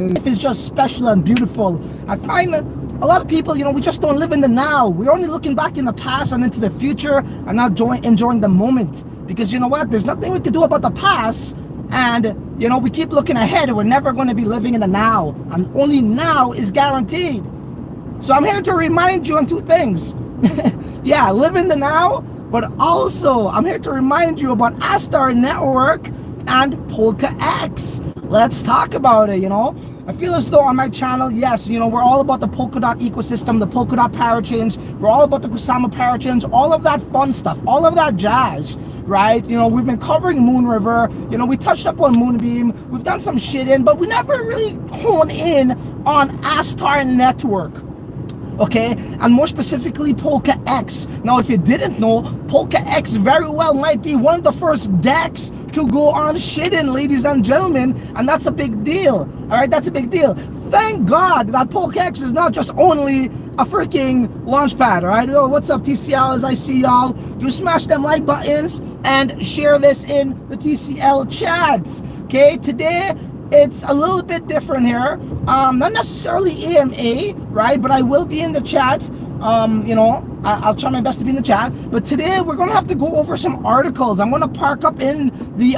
Life is just special and beautiful. I find that a lot of people, we just don't live in the now. We're only looking back in the past and into the future and not enjoying the moment. Because you know what? There's nothing we can do about the past. And, we keep looking ahead and we're never going to be living in the now. And only now is guaranteed. So I'm here to remind you on two things. Yeah, live in the now. But also, I'm here to remind you about Astar Network and PolkaEX. Let's talk about it, I feel as though on my channel, yes, we're all about the polkadot ecosystem, the polkadot parachains, we're all about the Kusama parachains, all of that fun stuff, all of that jazz, right? We've been covering Moon River, we touched up on Moonbeam, we've done some shit in, but we never really hone in on Astar Network. Okay, and more specifically PolkaEX. Now, if you didn't know, PolkaEX very well might be one of the first DEX to go on shitting, ladies and gentlemen, and that's a big deal. All right, that's a big deal. Thank God that PolkaEX is not just only a freaking launch pad. All right, yo, what's up, TCL? As I see y'all, do smash them like buttons and share this in the TCL chats. Okay, today it's a little bit different here, not necessarily AMA, right, but I will be in the chat. I'll try my best to be in the chat, but today we're gonna have to go over some articles. I'm gonna park up in the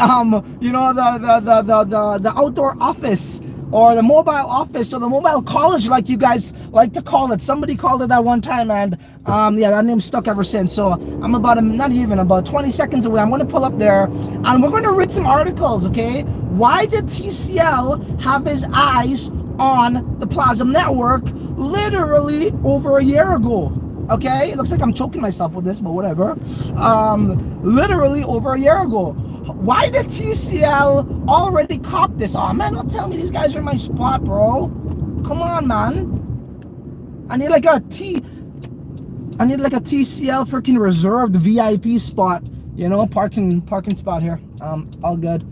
the outdoor office, or the mobile office, or the mobile college, like you guys like to call it. Somebody called it that one time, and yeah, that name's stuck ever since. So I'm about 20 seconds away. I'm going to pull up there and we're going to read some articles. Okay, why did TCL have his eyes on the Plasm Network literally over a year ago? Okay, it looks like I'm choking myself with this, but whatever. Literally over a year ago. Why did TCL already cop this? Oh man, don't tell me these guys are in my spot, bro. Come on, man. I need like a TCL freaking reserved VIP spot. Parking spot here. All good.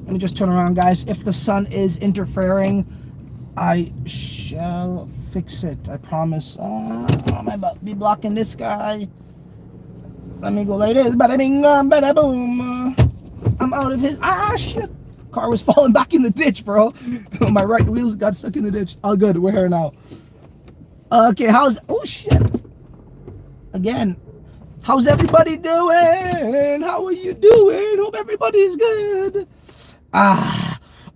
Let me just turn around, guys. If the sun is interfering, I shall fix it. I promise. I might be blocking this guy. Let me go like this. Bada bing, bada boom. I'm out of his. Shit. Car was falling back in the ditch, bro. My right wheel got stuck in the ditch. All good. We're here now. Okay, oh shit. Again, how's everybody doing? How are you doing? Hope everybody's good.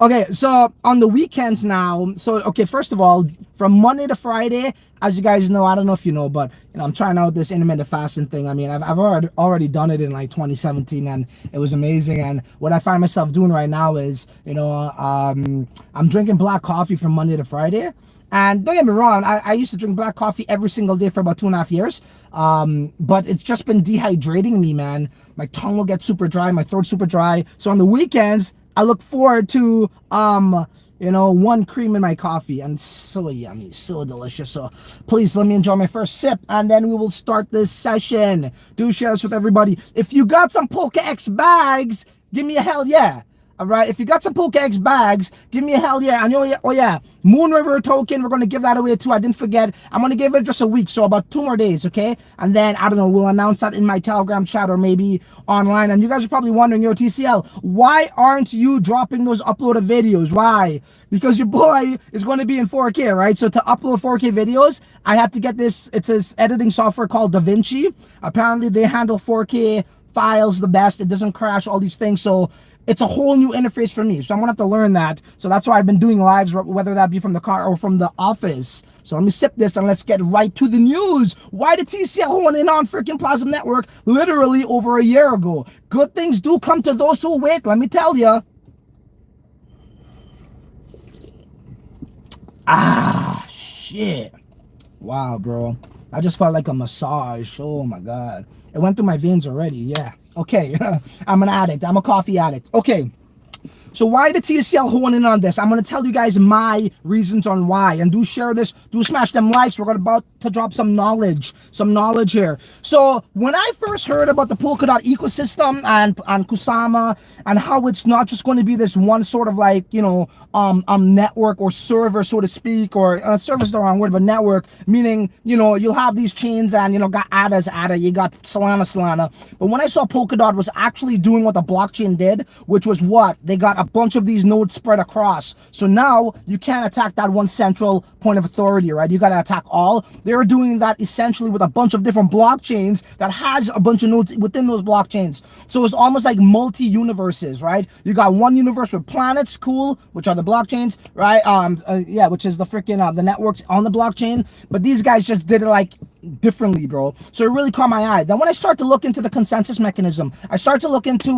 Okay, so on the weekends now, okay, first of all, from Monday to Friday, as you guys know, I don't know if you know, but I'm trying out this intermittent fasting thing. I mean, I've already done it in like 2017, and it was amazing. And what I find myself doing right now is, I'm drinking black coffee from Monday to Friday. And don't get me wrong, I used to drink black coffee every single day for about 2.5 years. But it's just been dehydrating me, man. My tongue will get super dry, my throat's super dry. So on the weekends, I look forward to, one cream in my coffee, and so yummy, so delicious. So please let me enjoy my first sip, and then we will start this session. Do share this with everybody. If you got some PolkaEX bags, give me a hell yeah. All right, if you got some PolkaEX bags, give me a hell yeah. And oh yeah, Moon River token, we're going to give that away too. I didn't forget. I'm going to give it just a week, so about 2 more days, okay? And then, I don't know, we'll announce that in my Telegram chat or maybe online. And you guys are probably wondering, yo, TCL, why aren't you dropping those uploaded videos? Why? Because your boy is going to be in 4K, right? So to upload 4K videos, I had to get this, it's this editing software called DaVinci. Apparently, they handle 4K files the best. It doesn't crash, all these things. So it's a whole new interface for me, so I'm gonna have to learn that. So that's why I've been doing lives, whether that be from the car or from the office. So let me sip this and let's get right to the news. Why did TCL hone in on freaking Plasm Network literally over a year ago? Good things do come to those who wait, let me tell you. Shit. Wow, bro. I just felt like a massage. Oh my God. It went through my veins already, yeah. Okay, I'm an addict. I'm a coffee addict. Okay, so why did TCL hone in on this? I'm going to tell you guys my reasons on why. And do share this. Do smash them likes. We're about to drop some knowledge here. So when I first heard about the Polkadot ecosystem and Kusama, and how it's not just going to be this one sort of like, you know, network or server, so to speak, or server is the wrong word, but network, meaning, you know, you'll have these chains and, you know, got ADA, you got Solana. But when I saw Polkadot was actually doing what the blockchain did, which was what? They got a bunch of these nodes spread across. So now you can't attack that one central point of authority, right? You got to attack all. They're doing that essentially with a bunch of different blockchains that has a bunch of nodes within those blockchains. So it's almost like multi-universes, right? You got one universe with planets, cool, which are the blockchains, right? Yeah, which is the freaking the networks on the blockchain. But these guys just did it like differently, bro. So it really caught my eye. Then when I start to look into the consensus mechanism, I start to look into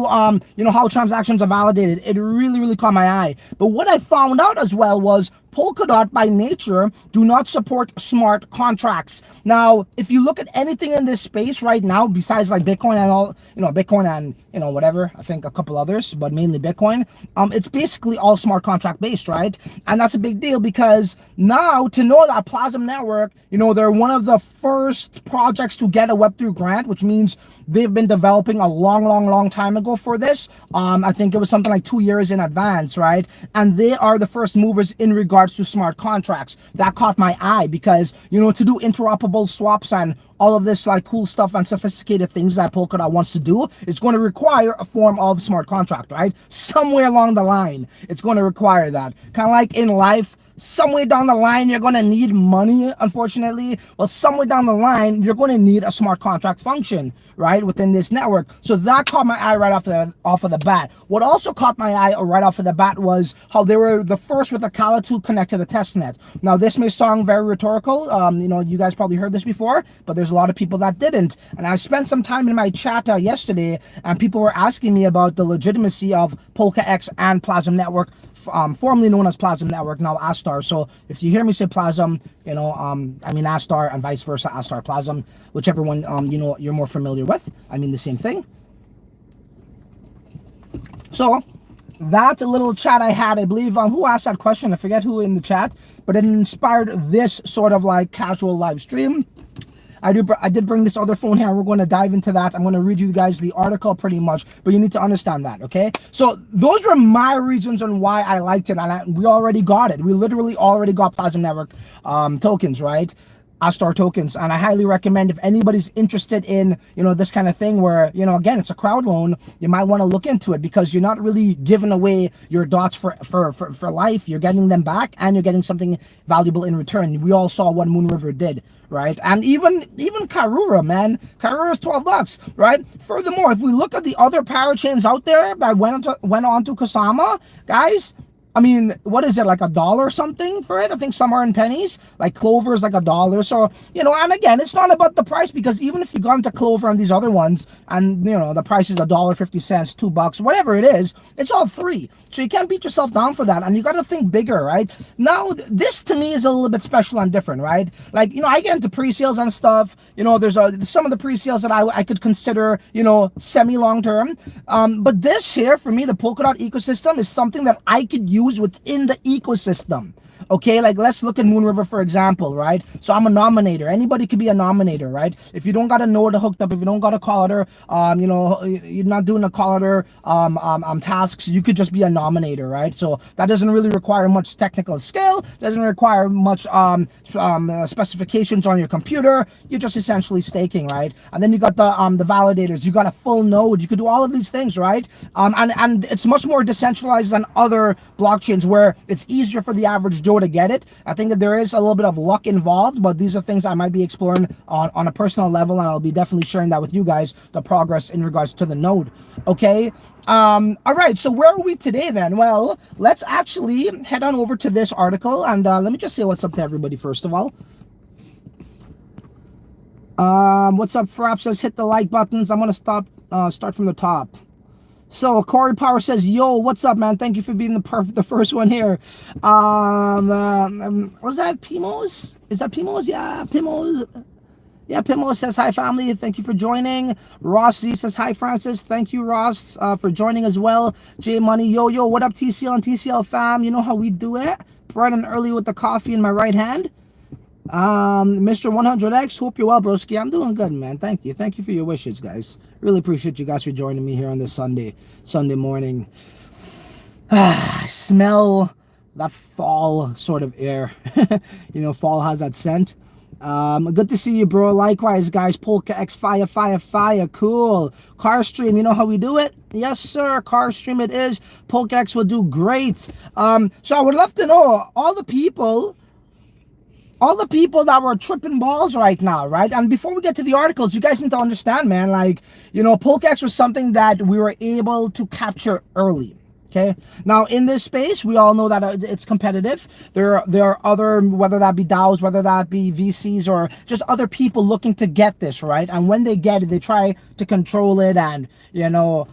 you know, how transactions are validated. It really caught my eye. But what I found out as well was Polkadot by nature do not support smart contracts. Now, if you look at anything in this space right now, besides like Bitcoin and all, you know, Bitcoin and, you know, whatever, I think a couple others, but mainly Bitcoin, it's basically all smart contract based, right? And that's a big deal because now to know that Plasm Network, you know, they're one of the first projects to get a Web3 grant, which means they've been developing a long time ago for this. I think it was something like 2 years in advance, right? And they are the first movers in regards to smart contracts. That caught my eye because, you know, to do interoperable swaps and all of this like cool stuff and sophisticated things that Polkadot wants to do, it's going to require a form of smart contract, right? Somewhere along the line, it's going to require that. Kind of like in life, somewhere down the line, you're going to need money, unfortunately. Well, somewhere down the line, you're going to need a smart contract function, right, within this network. So that caught my eye right off of the bat. What also caught my eye right off of the bat was how they were the first with Akala to connect to the testnet. Now, this may sound very rhetorical. You know, you guys probably heard this before, but there's a lot of people that didn't. And I spent some time in my chat yesterday, and people were asking me about the legitimacy of PolkaEX and Plasm Network, formerly known as Plasm Network, now Astar. So if you hear me say Plasm, you know, I mean Astar, and vice versa, Astar, Plasm, whichever one, you know, you're more familiar with. I mean the same thing. So that's a little chat I had. I believe, who asked that question? I forget who in the chat, but it inspired this sort of like casual live stream. I did bring this other phone here, and we're going to dive into that. I'm going to read you guys the article pretty much, but you need to understand that, okay? So those were my reasons on why I liked it, and we already got it. We literally already got Plasm Network tokens, right? Astar tokens, and I highly recommend if anybody's interested in, you know, this kind of thing where, you know, again, it's a crowd loan, you might want to look into it because you're not really giving away your dots for life. You're getting them back and you're getting something valuable in return. We all saw what Moon River did, right? And even Karura, man, Karura is $12, right? Furthermore, if we look at the other parachains out there that went on to Kusama, guys, I mean, what is it, like $1 or something for it? I think some are in pennies. Like Clover is like $1. So, you know, and again, it's not about the price, because even if you got into Clover and these other ones, and, you know, the price is $1.50, $2, whatever it is, it's all free. So you can't beat yourself down for that. And you got to think bigger, right? Now, this to me is a little bit special and different, right? Like, you know, I get into pre-sales and stuff. You know, there's some of the pre-sales that I could consider, you know, semi-long term. But this here, for me, the Polkadot ecosystem is something that I could use within the ecosystem. Okay, like let's look at Moon River, for example, right? So I'm a nominator. Anybody could be a nominator, right? If you don't got a node hooked up, if you don't got a caller, you know, you're not doing a caller tasks, you could just be a nominator, right? So that doesn't really require much technical skill, doesn't require much specifications on your computer. You're just essentially staking, right? And then you got the validators, you got a full node, you could do all of these things, right? And it's much more decentralized than other blockchains where it's easier for the average Joe to get it. I think that there is a little bit of luck involved, but these are things I might be exploring on a personal level, and I'll be definitely sharing that with you guys, the progress in regards to the node. Okay, all right, so where are we today then? Well, let's actually head on over to this article, and let me just say what's up to everybody first of all. What's up? Frapp says hit the like buttons. I'm gonna start from the top. So Corey Power says, yo, what's up, man? Thank you for being the first one here. Was that Pimos? Is that Pimos? Yeah, Pimos. Yeah, Pimos says, hi, family. Thank you for joining. Ross Z says, hi, Francis. Thank you, Ross, for joining as well. J Money, yo, what up, TCL and TCL fam? You know how we do it. Bright and early with the coffee in my right hand. Mr. 100X, hope you're well, broski. I'm doing good, man. Thank you. Thank you for your wishes, guys. Really appreciate you guys for joining me here on this Sunday morning. Smell that fall sort of air. You know, fall has that scent. Good to see you, bro. Likewise, guys. PolkaEX, fire, fire, fire. Cool. Car stream, you know how we do it? Yes, sir. Car stream it is. PolkaEX will do great. So I would love to know all the people that were tripping balls right now, right? And before we get to the articles, you guys need to understand, man, like, you know, PolkaEX was something that we were able to capture early. Okay, now in this space, we all know that it's competitive. There are other, whether that be DAOs, whether that be VCs, or just other people looking to get this, right? And when they get it, they try to control it and, you know,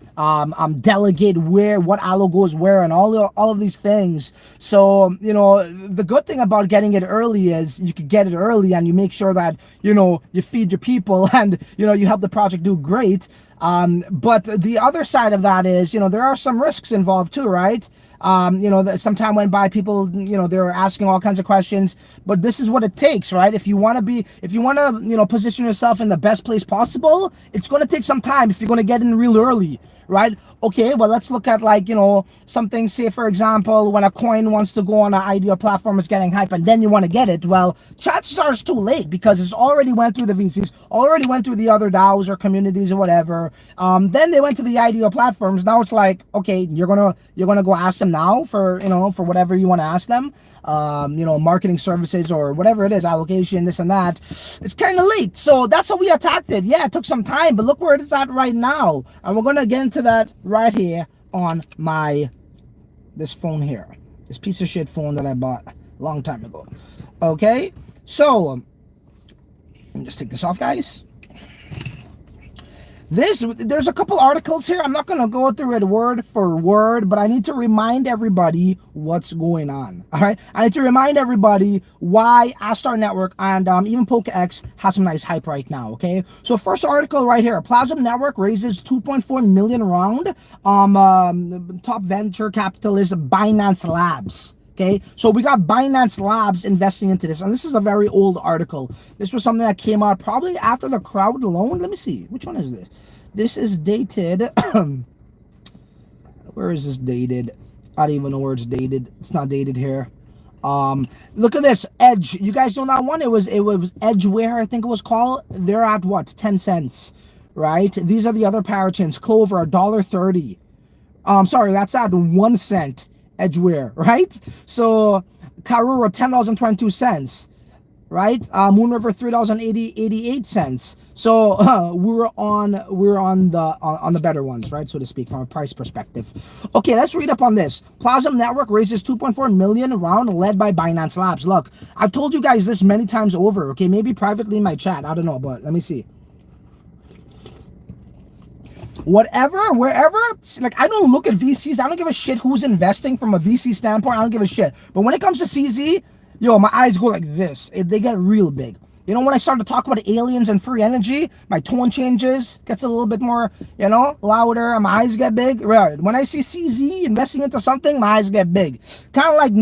delegate what allo goes where and all of these things. So, you know, the good thing about getting it early is you could get it early and you make sure that, you know, you feed your people and, you know, you help the project do great. But the other side of that is, you know, there are some risks involved too, right? You know, some time went by, people, you know, they're asking all kinds of questions, but this is what it takes, right? If you want to, you know, position yourself in the best place possible, it's going to take some time if you're going to get in real early, right? Okay, well, let's look at, like, you know, something, say, for example, when a coin wants to go on an ideal platform, it's getting hype, and then you want to get it. Well, chances are it's too late because it's already went through the VCs, already went through the other DAOs or communities or whatever. Then they went to the ideal platforms. Now it's like, okay, you're gonna go ask them now for, you know, for whatever you want to ask them. You know, marketing services or whatever it is, allocation, this and that. It's kind of late. So that's how we attacked it. Yeah, it took some time, but look where it's at right now. And we're going to get into that right here on this phone here. This piece of shit phone that I bought a long time ago. Okay, so let me just take this off, guys. There's a couple articles here. I'm not going to go through it word for word, but I need to remind everybody what's going on. All right, I need to remind everybody why Astar Network and even PolkaEX has some nice hype right now. Okay, so first article right here: Plasm Network raises 2.4 million round. Top venture capitalist Binance Labs. Okay, so we got Binance Labs investing into this, and this is a very old article. This was something that came out probably after the crowd loan. Let me see, which one is this? This is dated. Where is this dated? I don't even know where it's dated. It's not dated here. Look at this, Edge. You guys know that one? It was Edgeware, I think it was called. They're at what, 10 cents, right? These are the other parachains. Clover, $1.30. Sorry, that's at 1 cent. Edgeware, right? So Karura, $10.22, right? Moon River, $3.88. So we were on the better ones, right, so to speak, from a price perspective. Okay, let's read up on this. Plasm Network raises 2.4 million round, led by Binance Labs. Look, I've told you guys this many times over. Okay, maybe privately in my chat, I don't know, but let me see. Whatever, wherever, like, I don't look at VCs. I don't give a shit who's investing from a VC standpoint. I don't give a shit. But when it comes to CZ, yo, my eyes go like this. They get real big. You know, when I start to talk about aliens and free energy, my tone changes, gets a little bit more, you know, louder, and my eyes get big. Right. When I see CZ investing into something, my eyes get big. Kind of like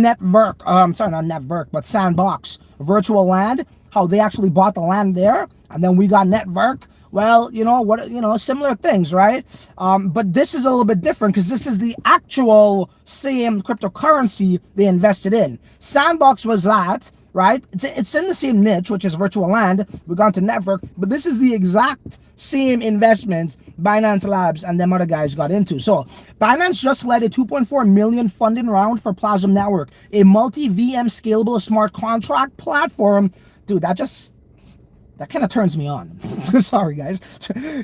sorry, not Network, but Sandbox, Virtual Land, how they actually bought the land there, and then we got Network. Well, you know what, you know, similar things, right? But this is a little bit different because this is the actual same cryptocurrency they invested in. Sandbox was that, right? It's in the same niche, which is virtual land. We've gone to Network, but this is the exact same investment Binance Labs and them other guys got into. So Binance just led a 2.4 million funding round for Plasm Network, a multi-VM scalable smart contract platform. Dude, that kind of turns me on. Sorry, guys.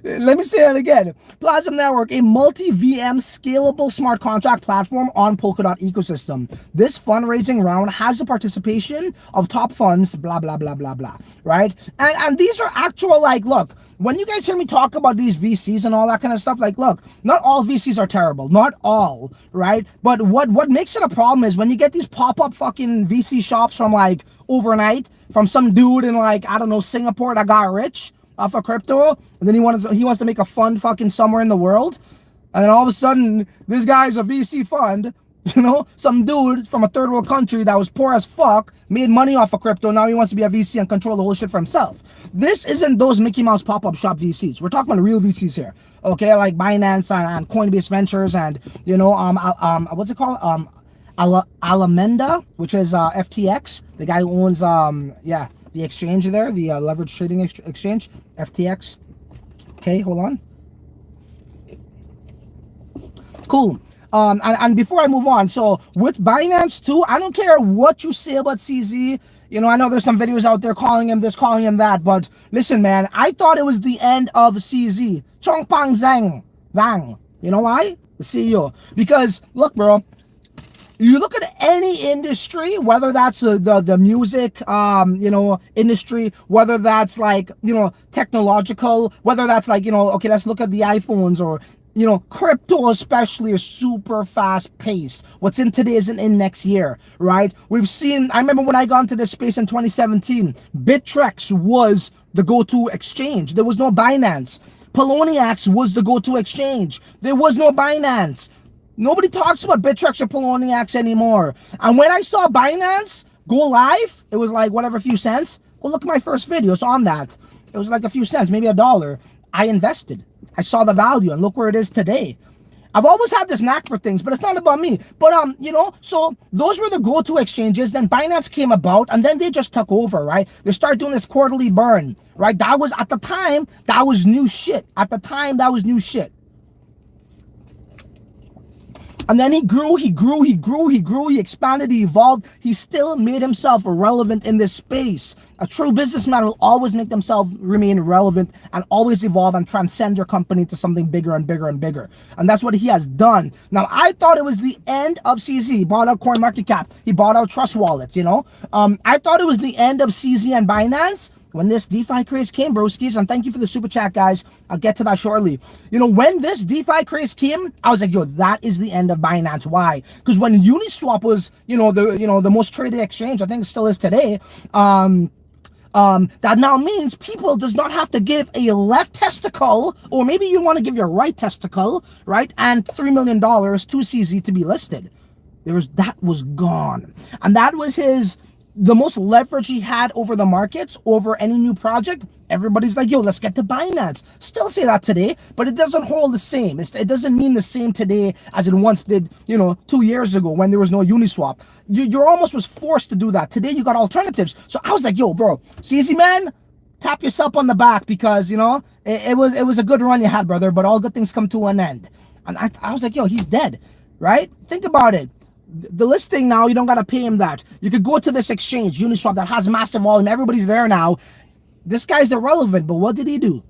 Let me say that again. Plasm Network, a multi-VM scalable smart contract platform on Polkadot ecosystem. This fundraising round has the participation of top funds, blah, blah, blah, blah, blah, right? And these are actual, like, look, when you guys hear me talk about these VCs and all that kind of stuff, like, look, not all VCs are terrible. Not all, right? But what makes it a problem is when you get these pop-up fucking VC shops from, like, overnight, from some dude in, like, I don't know, Singapore that got rich off of crypto, and then he wants to make a fund fucking somewhere in the world, and then all of a sudden this guy's a VC fund, You know, some dude from a third world country that was poor as fuck, made money off of crypto. Now he wants to be a VC and control the whole shit for himself. This isn't those Mickey Mouse pop-up shop VCs. We're talking about real VCs here. Okay, like Binance and Coinbase Ventures and, you know, what's it called? Alameda, which is FTX. The guy who owns, yeah, the exchange there, the leverage trading exchange, FTX. Okay, hold on. Cool. And before I move on, so with Binance too, I don't care what you say about CZ. You know, I know there's some videos out there calling him this, calling him that, but listen, man, I thought it was the end of CZ. Chongpeng Zhang. You know why? The CEO. Because, look, bro, you look at any industry, whether that's the music, you know, industry, whether that's like, you know, technological, whether that's like, you know, okay, let's look at the iPhones or, you know, crypto especially is super fast paced. What's in today isn't in next year, right? We've seen, I remember when I got into this space in 2017, Bittrex was the go-to exchange. There was no Binance. PolkaEX was the go-to exchange. There was no Binance. Nobody talks about Bittrex or PolkaEX anymore. And when I saw Binance go live, it was like whatever, few cents. Well, look at my first video. It's on that. It was like a few cents, maybe $1. I invested. I saw the value and look where it is today. I've always had this knack for things, but it's not about me. But, you know, so those were the go-to exchanges. Then Binance came about and then they just took over, right? They started doing this quarterly burn, right? That was, at the time, that was new shit. At the time, that was new shit. And then he grew, he expanded, he evolved. He still made himself relevant in this space. A true businessman will always make themselves remain relevant and always evolve and transcend your company to something bigger and bigger and bigger. And that's what he has done. Now, I thought it was the end of CZ. He bought out CoinMarketCap. He bought out Trust Wallet, you know. I thought it was the end of CZ and Binance when this DeFi craze came, broskies, and thank you for the super chat, guys. I'll get to that shortly. You know, when this DeFi craze came, I was like, yo, that is the end of Binance. Why? Because when Uniswap was, you know, the most traded exchange, I think it still is today, that now means people does not have to give a left testicle, or maybe you want to give your right testicle, right, and $3 million to CZ to be listed. That was gone. And that was the most leverage he had over the markets, over any new project. Everybody's like, yo, let's get to Binance. Still say that today, but it doesn't hold the same. It doesn't mean the same today as it once did, you know, 2 years ago when there was no Uniswap. You almost was forced to do that. Today, you got alternatives. So I was like, yo, bro, CZ, man, tap yourself on the back because, you know, it was a good run you had, brother, but all good things come to an end. And I was like, yo, he's dead, right? Think about it. The listing now, you don't got to pay him that. You could go to this exchange, Uniswap, that has massive volume. Everybody's there now. This guy's irrelevant, but what did he do?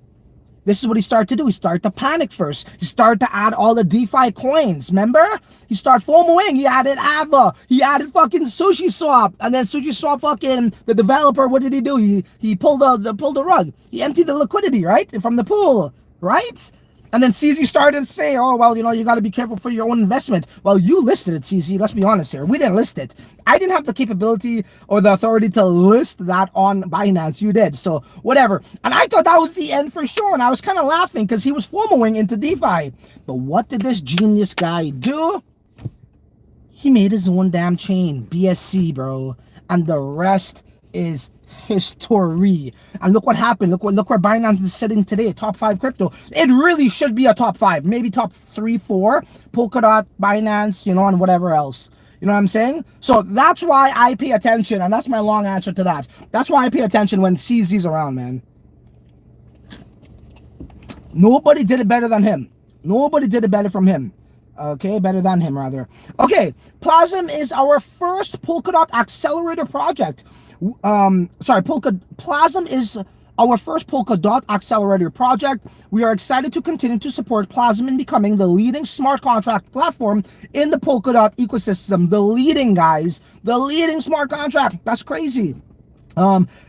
This is what he started to do. He started to panic first. He started to add all the DeFi coins. Remember? He started FOMOing. He added AVA. He added fucking SushiSwap. And then SushiSwap fucking, the developer, what did he do? He pulled the rug. He emptied the liquidity, right? From the pool, right? And then CZ started to say, oh, well, you know, you got to be careful for your own investment. Well, you listed it, CZ. Let's be honest here. We didn't list it. I didn't have the capability or the authority to list that on Binance. You did. So whatever. And I thought that was the end for sure. And I was kind of laughing because he was FOMOing into DeFi. But what did this genius guy do? He made his own damn chain, BSC, bro. And the rest is history. And look what happened. Look where Binance is sitting today. Top 5 crypto. It really should be a top 5, maybe top 3, 4. Polkadot, Binance, you know, and whatever else. You know what I'm saying? So that's why I pay attention, and that's my long answer to that. That's why I pay attention when CZ's around, man. Nobody did it better than him. Nobody did it better from him. Okay, better than him rather. Okay, Plasm is our first Polkadot accelerator project. Plasm is our first Polkadot accelerator project. We are excited to continue to support Plasm in becoming the leading smart contract platform in the Polkadot ecosystem. The leading, guys. The leading smart contract. That's crazy.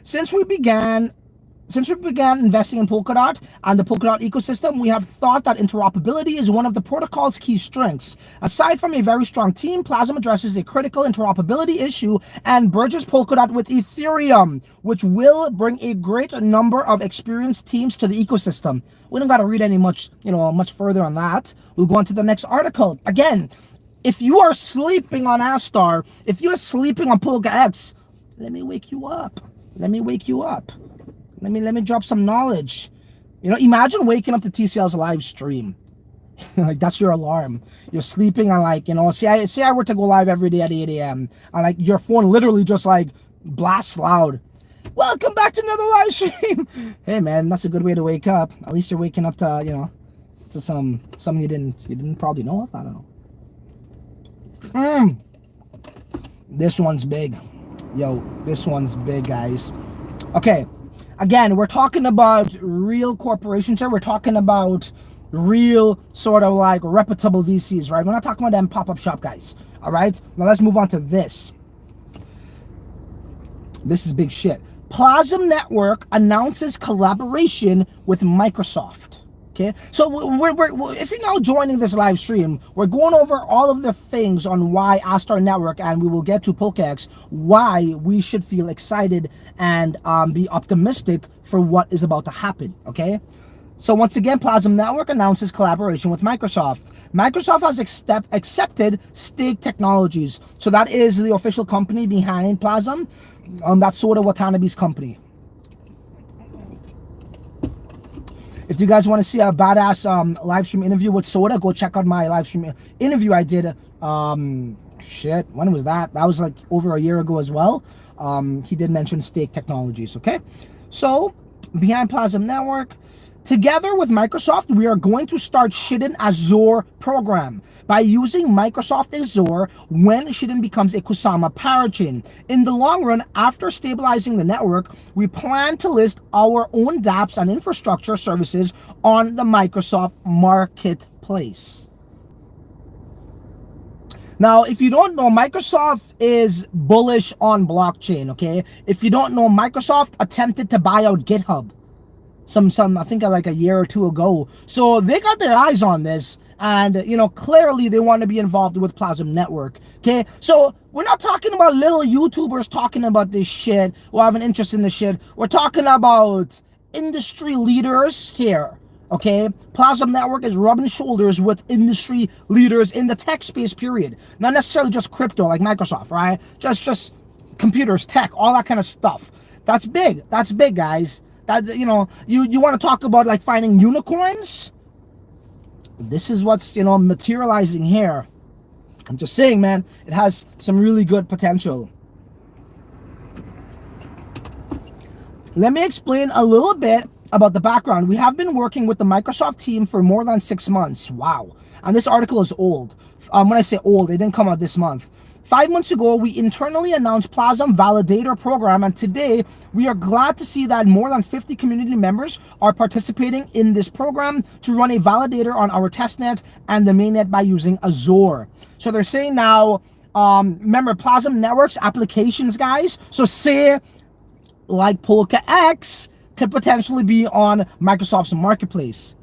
Since we began investing in Polkadot and the Polkadot ecosystem, we have thought that interoperability is one of the protocol's key strengths. Aside from a very strong team, Plasm addresses a critical interoperability issue and bridges Polkadot with Ethereum, which will bring a great number of experienced teams to the ecosystem. We don't got to read any much further on that. We'll go on to the next article. Again, If you are sleeping on Astar, if you are sleeping on PolkaEX, let me wake you up. Let me wake you up. Let me drop some knowledge. You know, imagine waking up to TCL's live stream. Like, that's your alarm. You're sleeping on, like, you know, say I were to go live every day at 8 a.m. and like your phone literally just like blasts loud. Welcome back to another live stream. Hey man, that's a good way to wake up. At least you're waking up to, you know, to something you didn't probably know of. I don't know. This one's big. Yo, this one's big, guys. Okay, again, we're talking about real corporations here. We're talking about real sort of like reputable VCs, right? We're not talking about them pop-up shop guys. All right, now let's move on to this. This is big shit. Plasm Network announces collaboration with Microsoft. Okay, so if you're now joining this live stream, we're going over all of the things on why Astar Network, and we will get to PolkaEX, why we should feel excited and be optimistic for what is about to happen. Okay, so once again, Plasm Network announces collaboration with Microsoft. Microsoft has accepted Stake Technologies, so that is the official company behind Plasm. That's Soda Watanabe's company. If you guys want to see a badass live stream interview with Soda, go check out my live stream interview I did. Shit, when was that? That was like over a year ago as well. He did mention Stake Technologies. Okay, so behind Plasm Network, together with Microsoft, we are going to start Shiden Azure program by using Microsoft Azure when Shiden becomes a Kusama parachain. In the long run, after stabilizing the network, we plan to list our own dApps and infrastructure services on the Microsoft Marketplace. Now, if you don't know, Microsoft is bullish on blockchain, okay? If you don't know, Microsoft attempted to buy out GitHub. I think like a year or two ago. So they got their eyes on this, and you know, clearly they want to be involved with Plasm Network. Okay, so we're not talking about little YouTubers talking about this shit or have an interest in this shit. We're talking about industry leaders here. Okay, Plasm Network is rubbing shoulders with industry leaders in the tech space, period. Not necessarily just crypto like Microsoft, right? Just computers, tech, all that kind of stuff. That's big. That's big, guys. That, you know, you want to talk about like finding unicorns? This is what's, you know, materializing here. I'm just saying, man, it has some really good potential. Let me explain a little bit about the background. We have been working with the Microsoft team for more than 6 months. Wow. And this article is old. When I say old, it didn't come out this month. 5 months ago, we internally announced Plasm Validator Program, and today we are glad to see that more than 50 community members are participating in this program to run a validator on our testnet and the mainnet by using Azure. So they're saying now, remember, Plasm Networks applications, guys, so say like PolkaEX could potentially be on Microsoft's marketplace.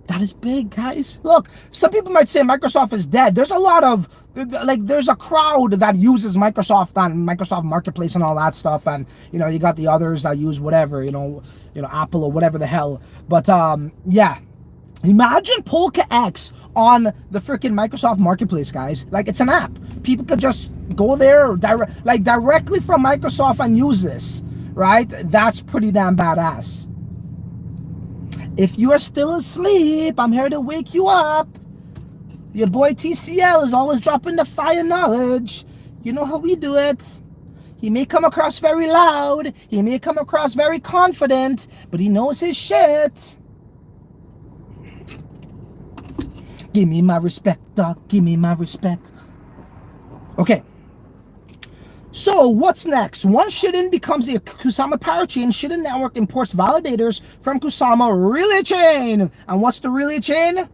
That is big, guys. Look, some people might say Microsoft is dead. There's a lot of, like, there's a crowd that uses Microsoft on Microsoft Marketplace and all that stuff. And, you know, you got the others that use whatever, you know, Apple or whatever the hell. But, yeah. Imagine PolkaEX on the freaking Microsoft Marketplace, guys. Like, it's an app. People could just go there, directly from Microsoft and use this, right? That's pretty damn badass. If you are still asleep, I'm here to wake you up. Your boy TCL is always dropping the fire knowledge. You know how we do it. He may come across very loud. He may come across very confident, but he knows his shit. Give me my respect, dog. Give me my respect. Okay. So what's next? Once Shiden becomes a Kusama parachain, Shiden Network imports validators from Kusama Relay Chain. And what's the Relay Chain?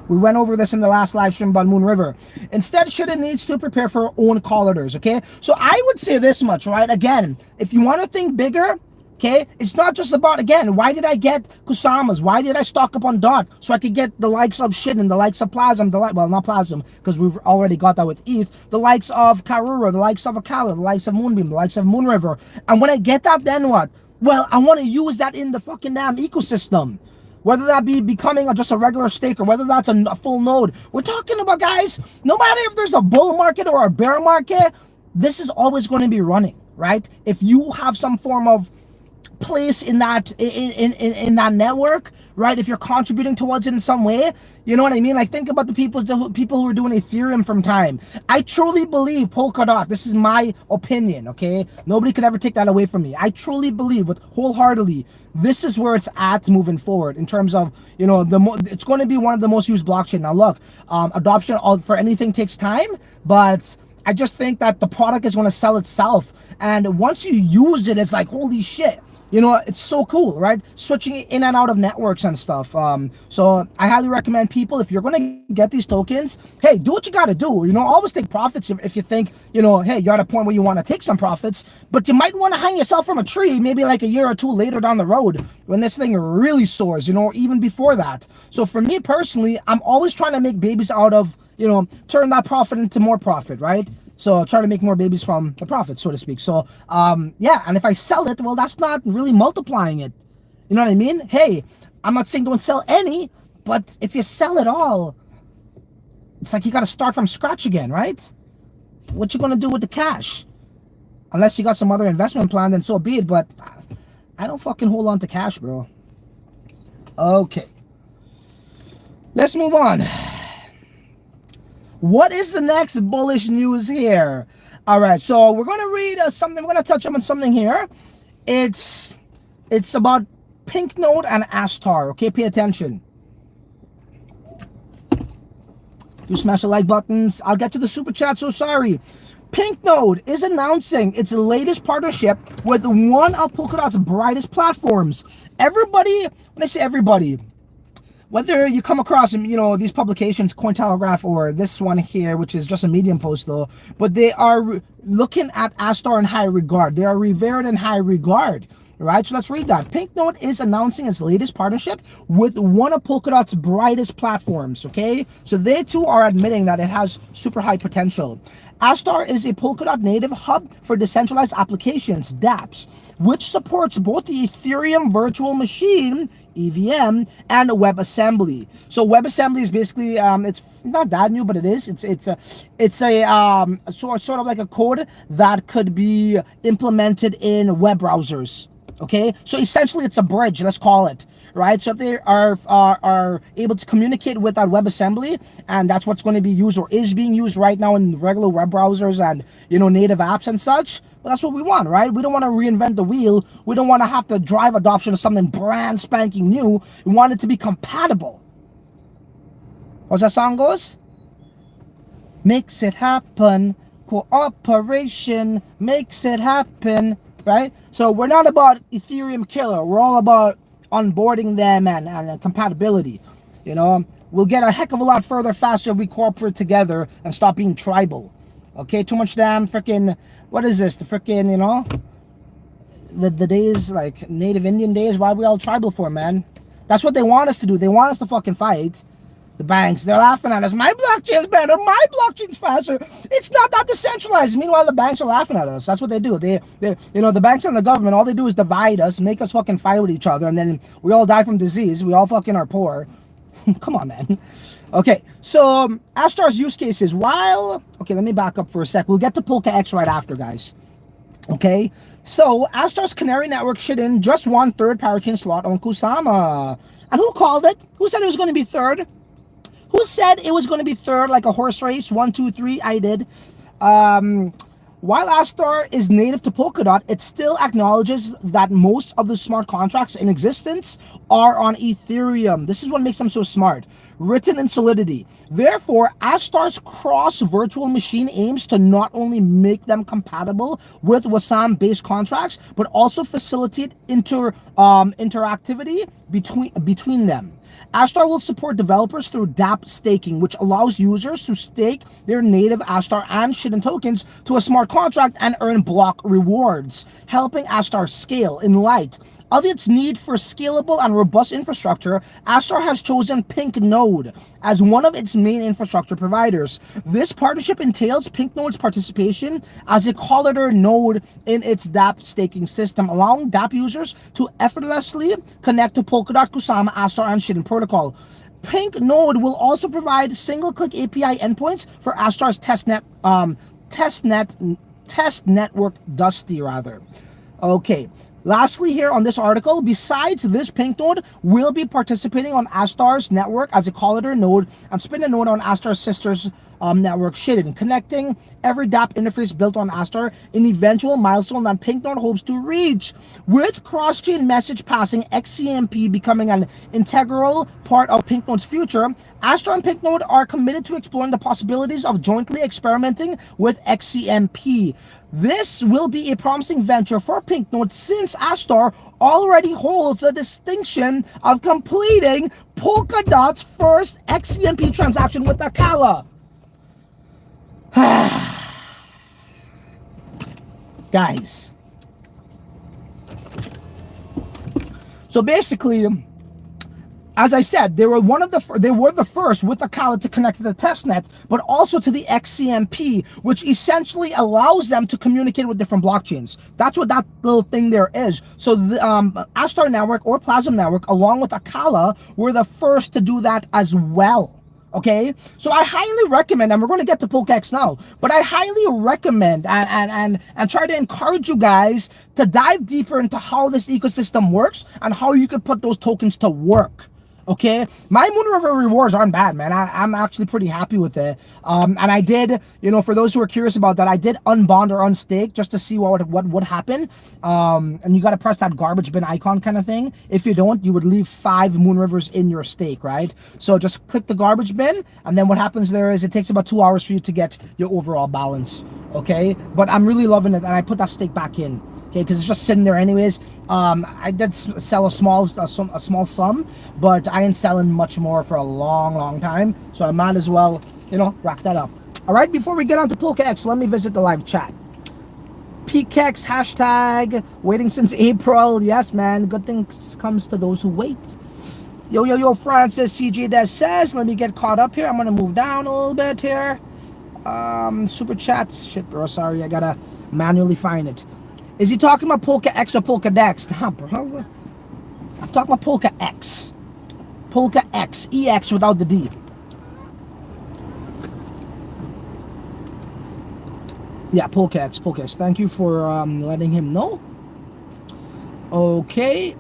We went over this in the last live stream about Moon River. Instead, Shiden needs to prepare for own collidors, okay? So I would say this much, right? Again, if you want to think bigger, okay, it's not just about, again, why did I get Kusamas? Why did I stock up on DOT? So I could get the likes of Shiden, the likes of Plasm, well, not Plasm, because we've already got that with ETH, the likes of Karura, the likes of Akala, the likes of Moonbeam, the likes of Moon River. And when I get that, then what? Well, I want to use that in the fucking damn ecosystem. whether that be becoming just a regular stake or whether that's a full node. We're talking about, guys, no matter if there's a bull market or a bear market, this is always going to be running, right? If you have some form of place in that in that network, right? If you're contributing towards it in some way, you know what I mean? Like, think about the people who are doing Ethereum from time. I truly believe Polkadot, this is my opinion, okay? Nobody could ever take that away from me. I truly believe with wholeheartedly, this is where it's at moving forward in terms of, you know, it's going to be one of the most used blockchain. Now look, adoption for anything takes time, but I just think that the product is going to sell itself. And once you use it, it's like, holy shit. You know, it's so cool, right? Switching in and out of networks and stuff. So I highly recommend people, if you're going to get these tokens, hey, do what you got to do. You know, always take profits if you think, you know, hey, you're at a point where you want to take some profits, but you might want to hang yourself from a tree maybe like a year or two later down the road when this thing really soars, you know, or even before that. So for me personally, I'm always trying to make babies out of, you know, turn that profit into more profit, right? So try to make more babies from the profit, so to speak. So yeah, and if I sell it, well, that's not really multiplying it. You know what I mean? Hey, I'm not saying don't sell any, but if you sell it all, it's like you got to start from scratch again, right? What you gonna do with the cash? Unless you got some other investment plan, then so be it. But I don't fucking hold on to cash, bro. Okay, let's move on. What is the next bullish news here? All right, so we're going to read something. We're going to touch on something here. It's about Pink Node and Astar. Okay, pay attention. Do smash the like buttons. I'll get to the super chat, so sorry. Pink Node is announcing its latest partnership with one of Polkadot's brightest platforms. Everybody, when I say everybody, whether you come across, you know, these publications, Cointelegraph or this one here, which is just a Medium post though, but they are looking at Astar in high regard. They are revered in high regard, right? So let's read that. Pink Node is announcing its latest partnership with one of Polkadot's brightest platforms, okay? So they too are admitting that it has super high potential. Astar is a Polkadot native hub for decentralized applications, dApps, which supports both the Ethereum virtual machine, EVM, and WebAssembly. So WebAssembly is basically it's not that new, but it is. It's a sort of like a code that could be implemented in web browsers. Okay, so essentially it's a bridge, let's call it, right? So if they are able to communicate with that WebAssembly, and that's what's going to be used or is being used right now in regular web browsers and, you know, native apps and such, well, that's what we want, right? We don't want to reinvent the wheel. We don't want to have to drive adoption of something brand spanking new. We want it to be compatible. What's that song goes? Makes it happen. Cooperation makes it happen. Right? So we're not about Ethereum killer. We're all about onboarding them and compatibility. You know, we'll get a heck of a lot further faster if we cooperate together and stop being tribal. Okay, too much damn freaking, what is this? The freaking, you know, the days, like native Indian days, why are we all tribal for, man? That's what they want us to do. They want us to fucking fight. The banks, they're laughing at us. My blockchain's better. My blockchain's faster. It's not that decentralized. Meanwhile, the banks are laughing at us. That's what they do. They you know, the banks and the government, all they do is divide us, make us fucking fight with each other, and then we all die from disease. We all fucking are poor. Come on, man. Okay, so Astar's use cases. Okay, let me back up for a sec. We'll get to PolkaEX right after, guys. Okay, so Astar's Canary network should in just one third parachain slot on Kusama. And who called it? Who said it was going to be third? Who said it was going to be third, like a horse race? 1, 2, 3, I did. While Astar is native to Polkadot, it still acknowledges that most of the smart contracts in existence are on Ethereum. This is what makes them so smart. Written in Solidity. Therefore, Astar's cross virtual machine aims to not only make them compatible with Wasam-based contracts, but also facilitate interactivity between them. Astar will support developers through dApp staking, which allows users to stake their native Astar and Shiden tokens to a smart contract and earn block rewards, helping Astar scale in light of its need for scalable and robust infrastructure, Astar has chosen Pink Node as one of its main infrastructure providers. This partnership entails Pink Node's participation as a collider node in its dApp staking system, allowing dApp users to effortlessly connect to Polkadot, Kusama, Astar, and Shitting protocol. Pink Node will also provide single-click API endpoints for Astar's test network Dusty rather. Okay. Lastly, here on this article, besides this, Pink Node will be participating on Astar's network as a collider node and spin a node on Astar's sister's network, Shitting, connecting every dApp interface built on Astar, an eventual milestone that Pink Node hopes to reach. With cross-chain message passing, XCMP becoming an integral part of Pink Node's future, Astar and Pink Node are committed to exploring the possibilities of jointly experimenting with XCMP. This will be a promising venture for Pink Node since Astar already holds the distinction of completing Polkadot's first XCMP transaction with Akala. Guys. So basically, as I said, they were the first with Akala to connect to the testnet, but also to the XCMP, which essentially allows them to communicate with different blockchains. That's what that little thing there is. So the Astar Network or Plasm Network, along with Akala, were the first to do that as well. Okay, so I highly recommend, and we're going to get to PolkaEX now, but I highly recommend and try to encourage you guys to dive deeper into how this ecosystem works and how you can put those tokens to work. Okay, my Moonriver rewards aren't bad, man. I'm actually pretty happy with it. And I did, you know, for those who are curious about that, I did unbond or unstake just to see what would happen. And you got to press that garbage bin icon kind of thing. If you don't, you would leave 5 Moonrivers in your stake, right? So just click the garbage bin, and then what happens there is it takes about 2 hours for you to get your overall balance. Okay, but I'm really loving it, and I put that stake back in. Okay, because it's just sitting there anyways. I did sell a small sum, but I ain't selling much more for a long time, so I might as well, you know, wrap that up. All right, before we get on to PolkaEX, let me visit the live chat. PKEX hashtag waiting since April. Yes, man, good things comes to those who wait. Yo, Francis CJ Des says, let me get caught up here. I'm gonna move down a little bit here. Super chats. Shit, bro, sorry, I gotta manually find it. Is he talking about PolkaEX or PolkaDex? Nah, bro. I'm talking about PolkaEX. PolkaEX. EX without the D. Yeah, PolkaEX. Thank you for letting him know. Okay.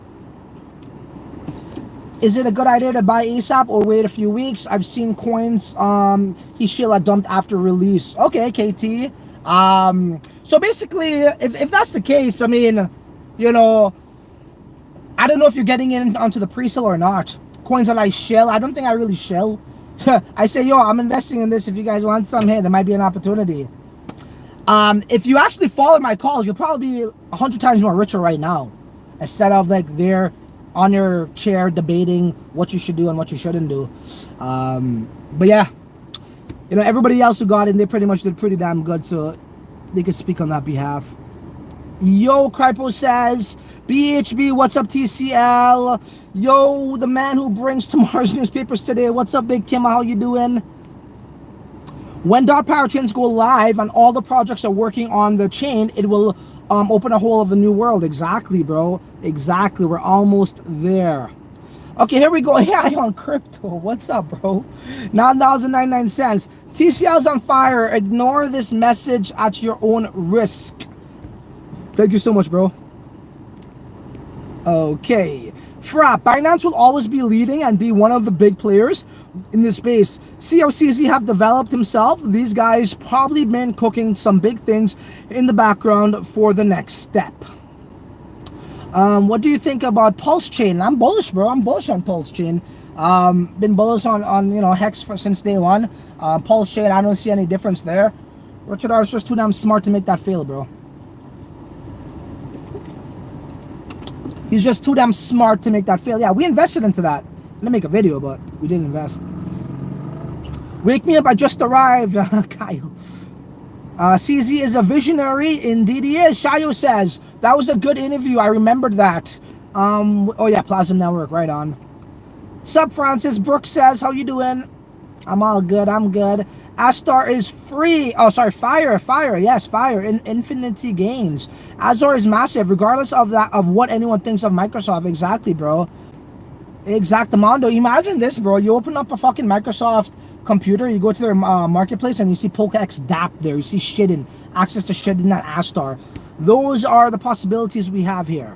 Is it a good idea to buy ASAP or wait a few weeks? I've seen coins he Sheila dumped after release. Okay, KT. So basically, if that's the case, I mean, you know, I don't know if you're getting in onto the pre-sale or not. Coins that I shill, I don't think I really shill. I say, yo, I'm investing in this. If you guys want some, hey, there might be an opportunity. If you actually follow my calls, you'll probably be 100 times more richer right now, instead of like there on your chair debating what you should do and what you shouldn't do. But yeah, you know, everybody else who got in, they pretty much did pretty damn good, so they could speak on that behalf. Yo, Krypo says, BHB, what's up, TCL? Yo, the man who brings tomorrow's newspapers today. What's up, Big Kim? How you doing? When parachains go live and all the projects are working on the chain, it will open a whole of a new world. Exactly, bro. Exactly. We're almost there. Okay, here we go. Yeah, on crypto. What's up, bro? $9.99. TCL's on fire. Ignore this message at your own risk. Thank you so much, bro. Okay. Frap, Binance will always be leading and be one of the big players in this space. See how CZ have developed himself? These guys probably been cooking some big things in the background for the next step. What do you think about Pulse Chain? I'm bullish, bro. I'm bullish on Pulse Chain. Been bullish on you know, Hex since day one. Pulse Chain, I don't see any difference there. Richard Arse just too damn smart to make that fail, bro. He's just too damn smart to make that fail. Yeah, we invested into that. I'm gonna make a video, but we didn't invest. Wake me up, I just arrived. Kyle. CZ is a visionary. Indeed he is. Shayo says, that was a good interview. I remembered that. Oh yeah, Plasma Network, right on. Sup, Francis? Brooks says, how you doing? I'm all good. I'm good. Astar is free. Oh, sorry. Fire. Yes, Fire. Infinity Gains. Azure is massive, regardless of that, of what anyone thinks of Microsoft. Exactly, bro. Exactamundo. Imagine this, bro. You open up a fucking Microsoft computer, you go to their marketplace, and you see PolkaEX DApp there. You see Shidden, access to Shidden and Astar. Those are the possibilities we have here.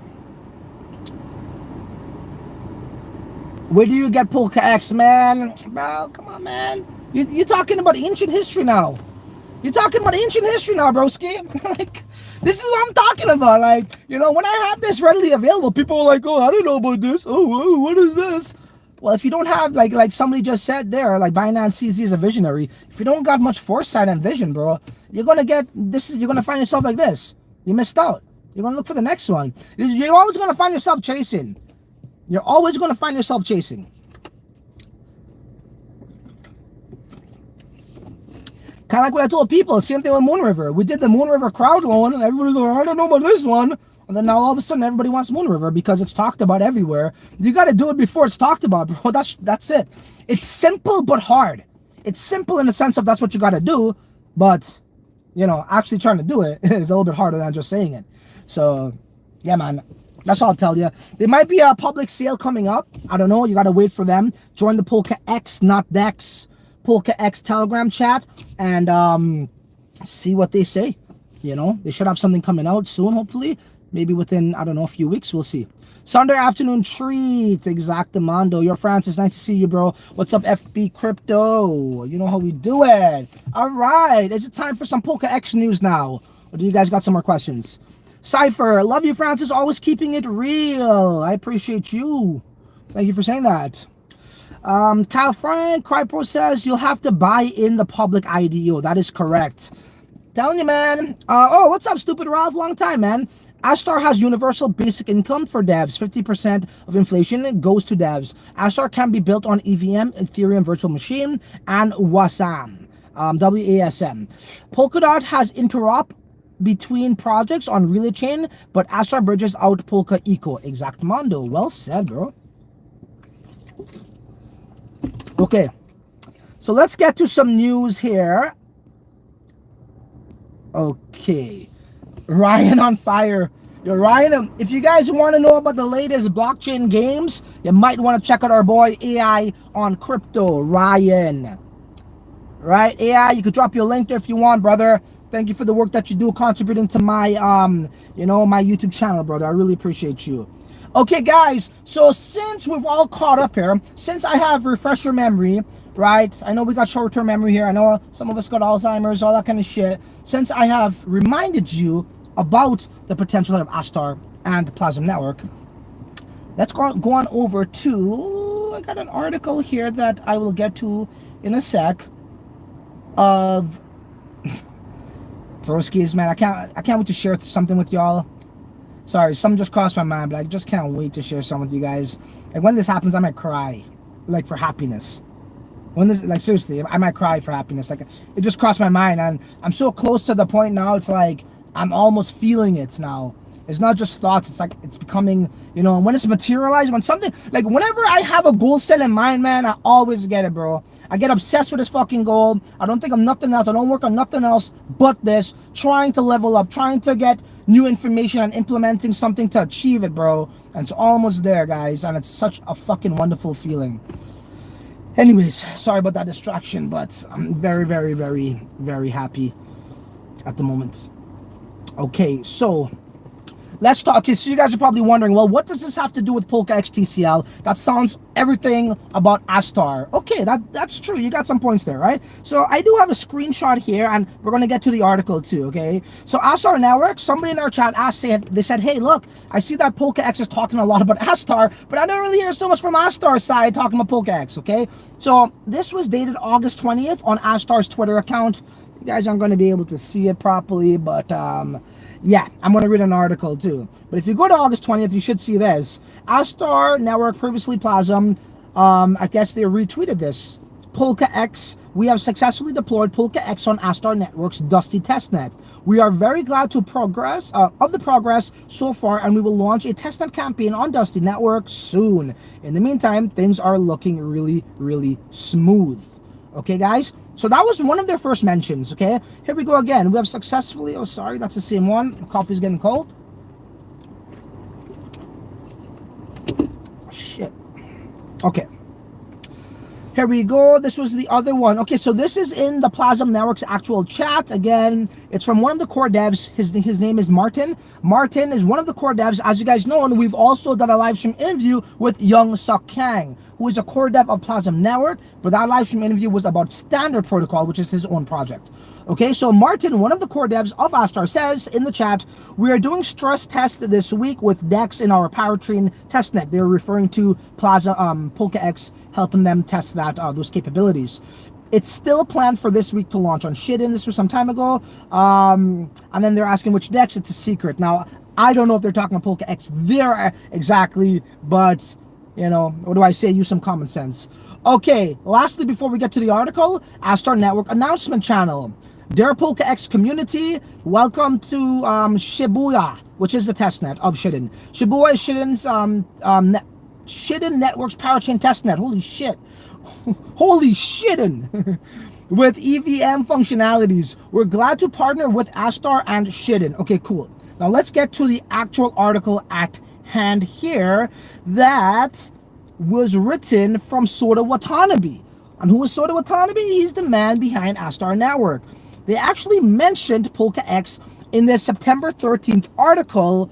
Where do you get PolkaEX, man? Bro, come on, man. You're talking about ancient history now. You're talking about ancient history now, broski. Like, this is what I'm talking about. Like, you know, when I had this readily available, people were like, oh, I don't know about this. Oh, what is this? Well, if you don't have, like somebody just said there, like Binance CZ is a visionary. If you don't got much foresight and vision, bro, you're going to get this. You're going to find yourself like this. You missed out. You're going to look for the next one. You're always going to find yourself chasing. You're always going to find yourself chasing. Kind of like what I told people. Same thing with Moon River. We did the Moon River crowd loan, and everybody's like, I don't know about this one. And then now all of a sudden everybody wants Moon River because it's talked about everywhere. You got to do it before it's talked about, bro. That's it. It's simple but hard. It's simple in the sense of that's what you got to do, but, you know, actually trying to do it is a little bit harder than just saying it. So, yeah, man. That's all I'll tell you. There might be a public sale coming up. I don't know. You got to wait for them. Join the PolkaEX, not Dex, PolkaEX Telegram chat and see what they say. You know, they should have something coming out soon, hopefully. Maybe within, I don't know, a few weeks. We'll see. Sunday afternoon treat. Exactamundo. You're Francis. Nice to see you, bro. What's up, FB Crypto? You know how we do it. All right. Is it time for some PolkaEX news now? Or do you guys got some more questions? Cypher, love you, Francis. Always keeping it real. I appreciate you. Thank you for saying that. Kyle Frank, Crypro says you'll have to buy in the public IDO. That is correct. Telling you, man. Oh, what's up, Stupid Ralph? Long time, man. Astar has universal basic income for devs. 50% of inflation goes to devs. Astar can be built on EVM, Ethereum Virtual Machine, and WASM. WASM. Polkadot has interop between projects on Relay Chain, but Astar bridges out Polka Eco. Exactamundo. Well said, bro. Okay, so let's get to some news here. Okay, Ryan on fire. Yo, Ryan, if you guys want to know about the latest blockchain games, you might want to check out our boy AI on Crypto, Ryan. Right, AI, you could drop your link there if you want, brother. Thank you for the work that you do contributing to my, you know, my YouTube channel, brother. I really appreciate you. Okay, guys, so since we've all caught up here, since I have refresher memory, right? I know we got short-term memory here. I know some of us got Alzheimer's, all that kind of shit. Since I have reminded you about the potential of Astar and Plasma Network, let's go on over to, I got an article here that I will get to in a sec of broskies, man. I can't wait to share something with y'all. Sorry, something just crossed my mind, but I just can't wait to share some with you guys. Like, when this happens, I might cry, like, for happiness. When this, like, seriously, I might cry for happiness. Like, it just crossed my mind, and I'm so close to the point now, it's like, I'm almost feeling it now. It's not just thoughts, it's like, it's becoming, you know, when it's materialized, when something, like, whenever I have a goal set in mind, man, I always get it, bro. I get obsessed with this fucking goal. I don't think of nothing else. I don't work on nothing else but this, trying to level up, trying to get new information and implementing something to achieve it, bro. And it's almost there, guys, and it's such a fucking wonderful feeling. Anyways, sorry about that distraction, but I'm very, very, very, very happy at the moment. Okay, so let's talk. Okay, so you guys are probably wondering, well, what does this have to do with PolkaEX TCL? That sounds everything about Astar. Okay, that's true. You got some points there, right? So I do have a screenshot here, and we're going to get to the article too, okay? So Astar Network, somebody in our chat asked, they said, hey, look, I see that PolkaEX is talking a lot about Astar, but I don't really hear so much from Astar's side talking about PolkaEX, okay? So this was dated August 20th on Astar's Twitter account. You guys aren't going to be able to see it properly, but yeah, I'm going to read an article too. But if you go to August 20th, you should see this. Astar Network, previously Plasm, I guess they retweeted this. PolkaEX. We have successfully deployed PolkaEX on Astar Network's Dusty testnet. We are very glad to progress so far, and we will launch a testnet campaign on Dusty Network soon. In the meantime, things are looking really, really smooth. Okay, guys? So that was one of their first mentions, okay? Here we go again. We have successfully... Oh, sorry, that's the same one. Coffee's getting cold. Shit. Okay. Here we go. This was the other one. Okay, so this is in the Plasm Network's actual chat. Again, it's from one of the core devs. His name is Martin. Martin is one of the core devs. As you guys know, and we've also done a live stream interview with Young Suk Kang, who is a core dev of Plasm Network, but that live stream interview was about Standard Protocol, which is his own project. Okay, so Martin, one of the core devs of Astar, says in the chat, we are doing stress tests this week with decks in our parachain testnet. They're referring to PolkaEX helping them test that those capabilities. It's still planned for this week to launch on Shidden. This was some time ago. And then they're asking which decks. It's a secret. Now, I don't know if they're talking about PolkaEX there exactly, but, you know, what do I say? Use some common sense. Okay, lastly, before we get to the article, Astar Network announcement channel. Dear PolkaEX community, welcome to Shibuya, which is the testnet of Shidden. Shibuya is Shidden's Shidden Network's parachain testnet. Holy shit. Holy shittin'. With EVM functionalities. We're glad to partner with Astar and Shidden. Okay, cool. Now let's get to the actual article at hand here that was written from Sota Watanabe. And who is Sota Watanabe? He's the man behind Astar Network. They actually mentioned PolkaEX in the September 13th article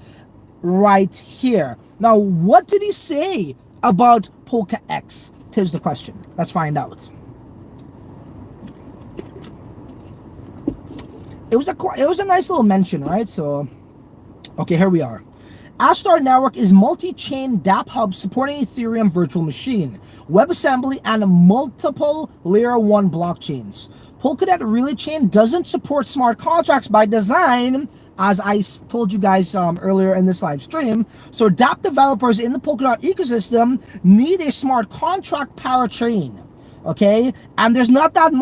right here. Now, what did he say about PolkaEX? Here's the question. Let's find out. It was a nice little mention, right? So, okay, here we are. Astar Network is multi-chain dApp hub supporting Ethereum virtual machine, WebAssembly, and multiple layer 1 blockchains. Polkadot Relay Chain doesn't support smart contracts by design, as I told you guys earlier in this live stream. So dApp developers in the Polkadot ecosystem need a smart contract parachain, okay? And there's not that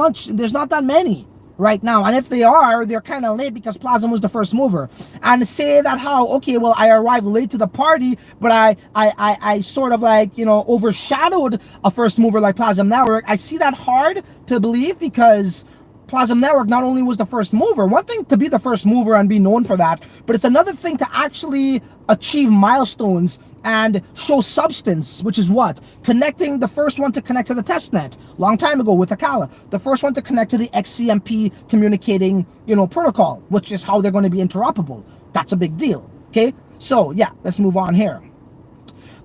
many right now. And if they are, they're kind of late because Plasm was the first mover. And say that how, okay, well, I arrived late to the party, but I sort of like, you know, overshadowed a first mover like Plasm Network. I see that hard to believe because Plasm Network not only was the first mover, one thing to be the first mover and be known for that, but it's another thing to actually achieve milestones and show substance, which is what? Connecting the first one to connect to the testnet, long time ago with Akala. The first one to connect to the XCMP communicating, you know, protocol, which is how they're going to be interoperable. That's a big deal, okay? So, yeah, let's move on here.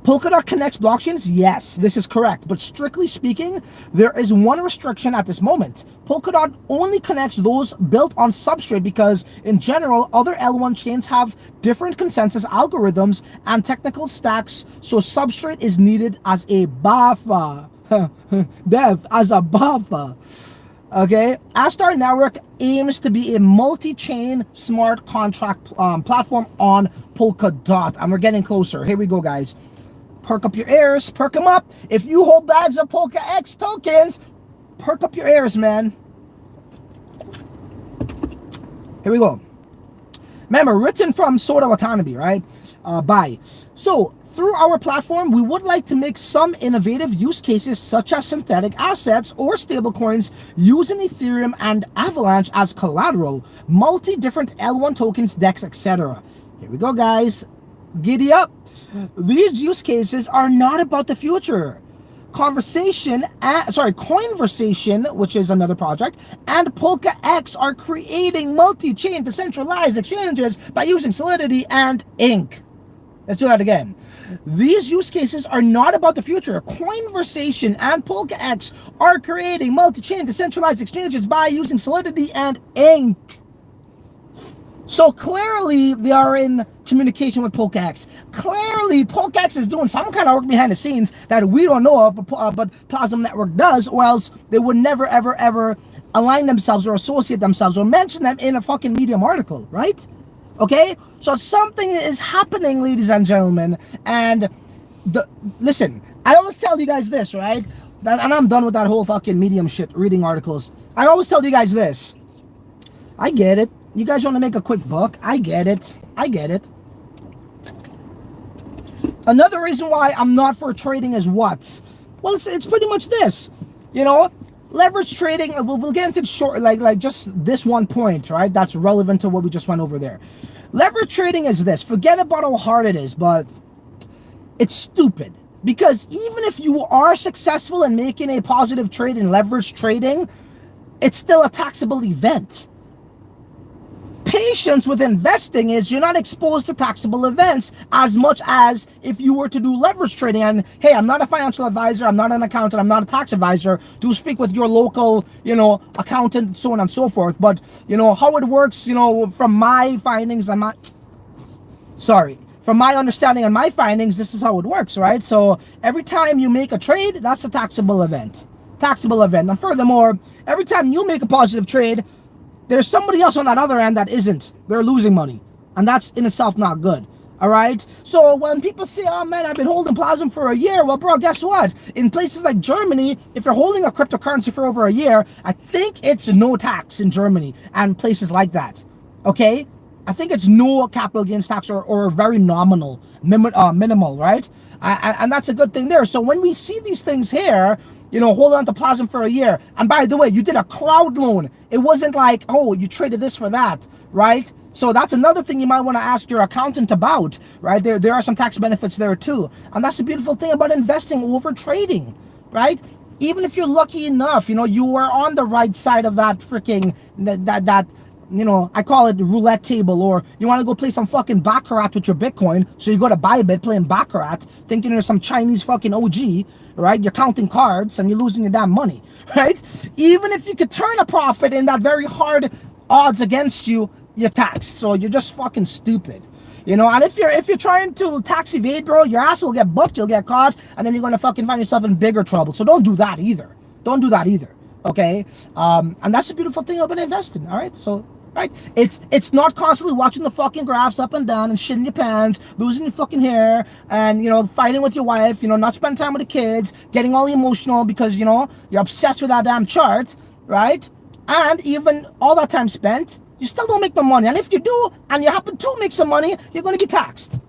Polkadot connects blockchains? Yes, this is correct. But strictly speaking, there is one restriction at this moment. Polkadot only connects those built on Substrate because, in general, other L1 chains have different consensus algorithms and technical stacks, so Substrate is needed as a buffer. As a buffer. Okay, Astar Network aims to be a multi-chain smart contract platform on Polkadot. And we're getting closer. Here we go, guys. Perk up your ears, perk them up. If you hold bags of PolkaEX tokens, perk up your ears, man. Here we go. Remember, written from Sota Watanabe, right? Bye. So, through our platform, we would like to make some innovative use cases such as synthetic assets or stablecoins using Ethereum and Avalanche as collateral, multi-different L1 tokens, DEX, etc. Here we go, guys. Giddy up. These use cases are not about the future. Coinversation, which is another project, and PolkaEX are creating multi-chain decentralized exchanges by using Solidity and Ink. Let's do that again. These use cases are not about the future. Coinversation and PolkaEX are creating multi-chain decentralized exchanges by using Solidity and Ink. So clearly they are in communication with PolkaEX. Clearly PolkaEX is doing some kind of work behind the scenes that we don't know of, but Plasm Network does, or else they would never, ever, ever align themselves or associate themselves or mention them in a fucking Medium article, right? Okay? So something is happening, ladies and gentlemen. And listen, I always tell you guys this, right? And I'm done with that whole fucking Medium shit, reading articles. I always tell you guys this. I get it. You guys want to make a quick buck. I get it. I get it. Another reason why I'm not for trading is what? Well, it's pretty much this. You know, leverage trading, we'll get into short, like just this one point, right? That's relevant to what we just went over there. Leverage trading is this. Forget about how hard it is, but it's stupid. Because even if you are successful in making a positive trade in leverage trading, it's still a taxable event. Patience with investing is you're not exposed to taxable events as much as if you were to do leverage trading. And hey, I'm not a financial advisor, I'm not an accountant, I'm not a tax advisor. Do speak with your local, you know, accountant, so on and so forth. But, you know, how it works, you know, from my findings, from my understanding and my findings, this is how it works, right? So every time you make a trade, that's a taxable event. Taxable event. And furthermore, every time you make a positive trade, there's somebody else on that other end that isn't. They're losing money. And that's in itself not good. All right? So when people say, oh man, I've been holding Plasm for a year. Well, bro, guess what? In places like Germany, if you're holding a cryptocurrency for over a year, I think it's no tax in Germany and places like that. Okay? I think it's no capital gains tax or very nominal, minimal, right? And that's a good thing there. So when we see these things here, you know, hold on to Plasm for a year. And by the way, you did a crowd loan. It wasn't like, oh, you traded this for that, right? So that's another thing you might want to ask your accountant about, right? There are some tax benefits there too. And that's the beautiful thing about investing over trading, right? Even if you're lucky enough, you know, you were on the right side of that freaking, that you know, I call it the roulette table, or you want to go play some fucking Baccarat with your Bitcoin, so you go to Bybit playing Baccarat, thinking there's some Chinese fucking OG, right? You're counting cards and you're losing your damn money, right? Even if you could turn a profit in that very hard odds against you, you're taxed. So you're just fucking stupid. You know, and if you're trying to tax evade, bro, your ass will get booked, you'll get caught, and then you're gonna fucking find yourself in bigger trouble. So don't do that either. Don't do that either. Okay? And that's the beautiful thing about investing, all right? So right? It's not constantly watching the fucking graphs up and down and shitting your pants, losing your fucking hair, and, you know, fighting with your wife, you know, not spending time with the kids, getting all emotional because, you know, you're obsessed with that damn chart, right? And even all that time spent, you still don't make the money. And if you do, and you happen to make some money, you're going to be taxed.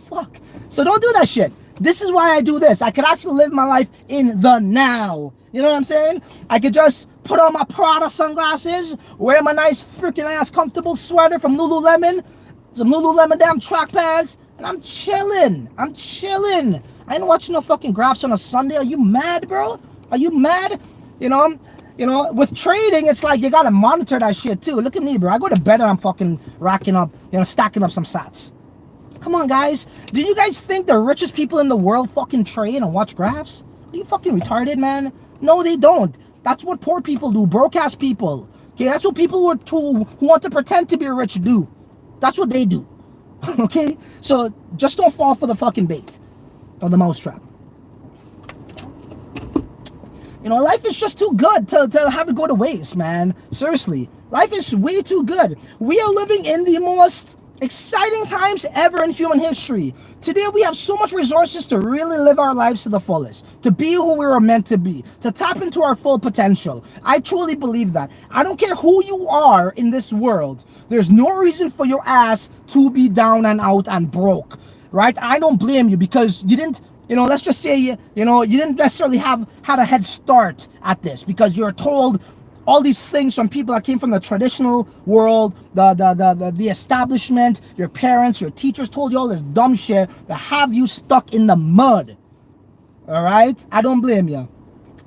Fuck. So don't do that shit. This is why I do this. I could actually live my life in the now. You know what I'm saying? I could just put on my Prada sunglasses, wear my nice freaking ass comfortable sweater from Lululemon, some Lululemon damn track pants, and I'm chilling. I'm chilling. I ain't watching no fucking graphs on a Sunday. Are you mad, bro? Are you mad? You know, with trading, it's like you gotta monitor that shit too. Look at me, bro. I go to bed and I'm fucking racking up, you know, stacking up some sats. Come on, guys. Do you guys think the richest people in the world fucking trade and watch graphs? Are you fucking retarded, man? No, they don't. That's what poor people do. Broke-ass people. Okay, that's what people who want to pretend to be rich do. That's what they do. Okay? So, just don't fall for the fucking bait. Or the mousetrap. You know, life is just too good to have it go to waste, man. Seriously. Life is way too good. We are living in the most exciting times ever in human history. Today we have so much resources to really live our lives to the fullest, to be who we were meant to be, to tap into our full potential. I truly believe that. I don't care who you are in this world. There's no reason for your ass to be down and out and broke, right? I don't blame you because you didn't, you know, let's just say, you know, you didn't necessarily had a head start at this because you're told all these things from people that came from the traditional world, the establishment, your parents, your teachers told you all this dumb shit that have you stuck in the mud. All right? I don't blame you.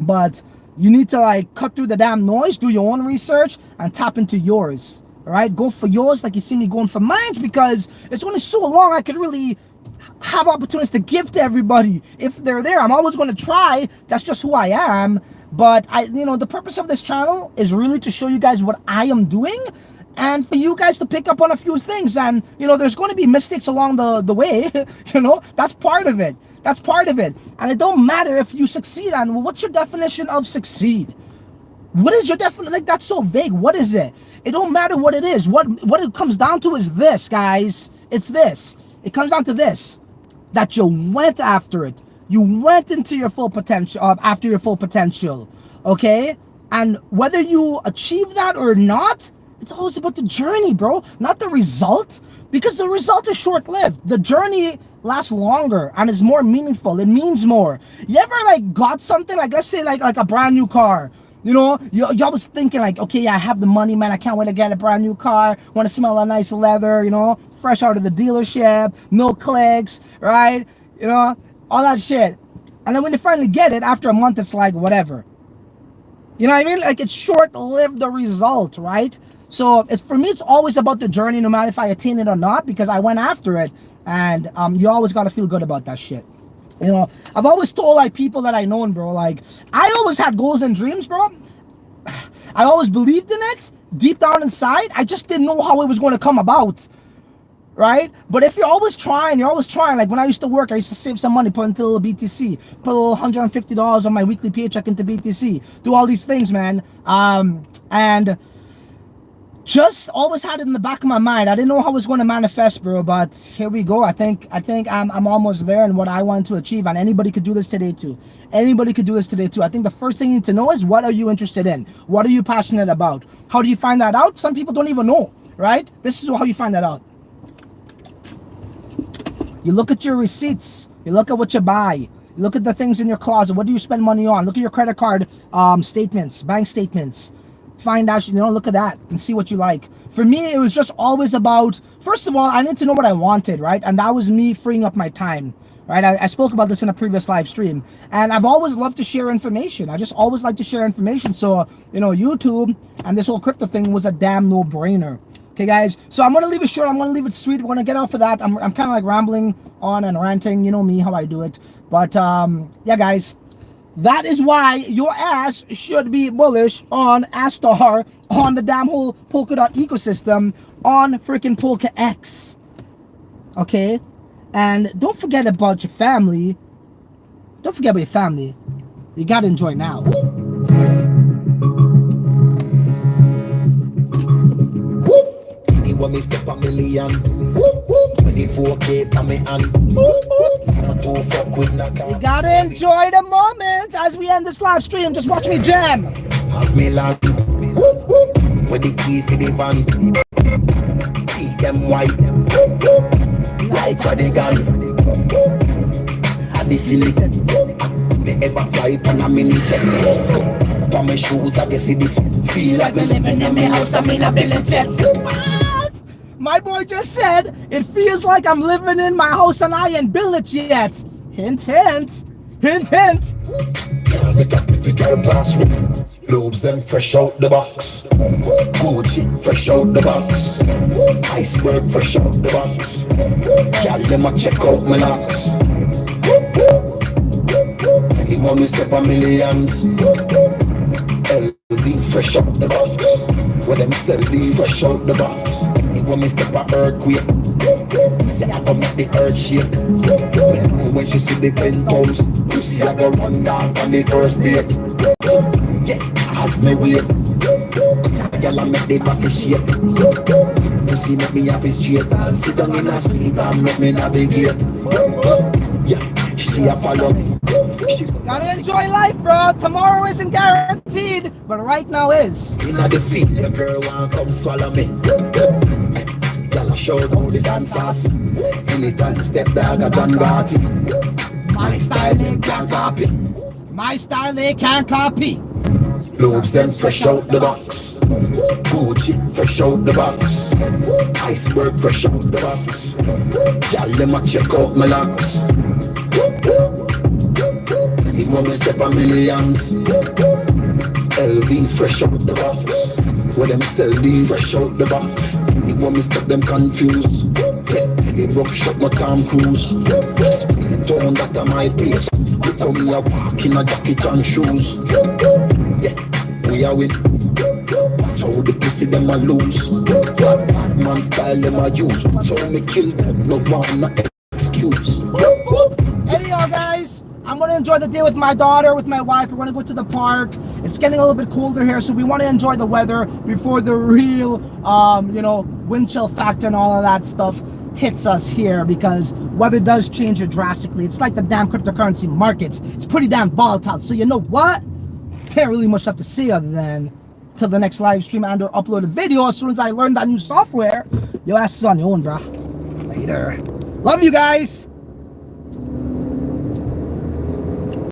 But you need to, like, cut through the damn noise, do your own research, and tap into yours. All right? Go for yours like you see me going for mine, because it's only so long I could really have opportunities to give to everybody if they're there. I'm always going to try. That's just who I am. But you know, the purpose of this channel is really to show you guys what I am doing and for you guys to pick up on a few things. And, you know, there's going to be mistakes along the way. You know, that's part of it. That's part of it. And it don't matter if you succeed. And what's your definition of succeed? What is your definition? Like, that's so vague. What is it? It don't matter what it is. What it comes down to is this, guys. It's this. It comes down to this. That you went after it. You went into your full potential, after your full potential, okay? And whether you achieve that or not, it's always about the journey, bro, not the result, because the result is short-lived. The journey lasts longer and is more meaningful. It means more. You ever like got something, like let's say like a brand new car, you know, you always thinking like, okay, I have the money, man, I can't wait to get a brand new car, want to smell a nice leather, you know, fresh out of the dealership, no clicks, right, you know, all that shit. And then when you finally get it, after a month, it's like whatever. You know what I mean? Like, it's short-lived, the result, right? So it's, for me, it's always about the journey, no matter if I attain it or not, because I went after it. And you always got to feel good about that shit. You know, I've always told like people that I known, bro, like I always had goals and dreams, bro. I always believed in it deep down inside. I just didn't know how it was going to come about, right? But if you're always trying, like when I used to work, I used to save some money, put into a little BTC, put a little $150 on my weekly paycheck into BTC, do all these things, man. And just always had it in the back of my mind. I didn't know how it was going to manifest, bro, but here we go. I think I'm almost there in what I want to achieve, and anybody could do this today too. Anybody could do this today too. I think the first thing you need to know is, what are you interested in? What are you passionate about? How do you find that out? Some people don't even know, right? This is how you find that out. You look at your receipts. You look at what you buy. You look at the things in your closet. What do you spend money on? Look at your credit card statements, bank statements. Find out, you know, look at that and see what you like. For me, it was just always about, first of all, I need to know what I wanted, right? And that was me freeing up my time, right? I spoke about this in a previous live stream, and I've always loved to share information. I just always like to share information. So, you know, YouTube and this whole crypto thing was a damn no-brainer. Okay, guys, so I'm going to leave it short. I'm going to leave it sweet. We're going to get off of that. I'm kind of like rambling on and ranting. You know me, how I do it. But, yeah, guys. That is why your ass should be bullish on Astar, on the damn whole Polkadot ecosystem, on freaking PolkaEX. Okay? And don't forget about your family. Don't forget about your family. You gotta enjoy now. When me step a million, 24K for me and not too fuck with knock. You gotta enjoy the moment as we end this live stream. Just watch me jam. As me land, with the key for the van, keep them white, like a the gun. I be silly, me ever fly on a mini jet. For my shoes, I guess see this. Feel like me living in my house, I'm in a billion jets. My boy just said, it feels like I'm living in my house and I ain't built it yet. Hint, hint. Hint, hint. Can't make a pretty girl classroom. Lobes them fresh out the box. Gucci fresh out the box. Iceberg fresh out the box. Can't let me check out my locks. Anyone me step a millions. LVs fresh out the box. Where them sell these fresh out the box. When me step a earthquake, say I come make the earth shake. When she see the penthouse, you see I go run down on the first date. Yeah, as me wait, girl I make the body shake. You see make me have his straight. Sit down in a seat and make me navigate. Yeah, she a follow me. Gotta enjoy life, bro. Tomorrow isn't guaranteed, but right now is. In the feet, the girl want come swallow me. Y'all show how the dancers. Anytime you step dog a John Gotti. My style they can't copy. My style they can't copy. Lobes them fresh out the box. Gucci fresh out the box. Iceberg fresh out the box. Y'all them a check out my locks. Anyone me step a millions. LVs fresh out the box. Where them sell these fresh out the box. Anyone me step them confused. Any rock shot my Tom Cruise. Split down that a my place. You come here walk in a jacket and shoes. Yeah, we are win. Watch how the pussy them a lose. Bad man style them a use. Watch how me kill them. No one no excuse. Anyhow, guys, I'm gonna enjoy the day with my daughter, with my wife. We're gonna go to the park. It's getting a little bit colder here, so we want to enjoy the weather before the real, you know, wind chill factor and all of that stuff hits us here, because weather does change it drastically. It's like the damn cryptocurrency markets. It's pretty damn volatile. So you know what? Can't really much have to say other than till the next live stream and or upload a video. As soon as I learn that new software, your ass is on your own, bruh. Later. Love you guys.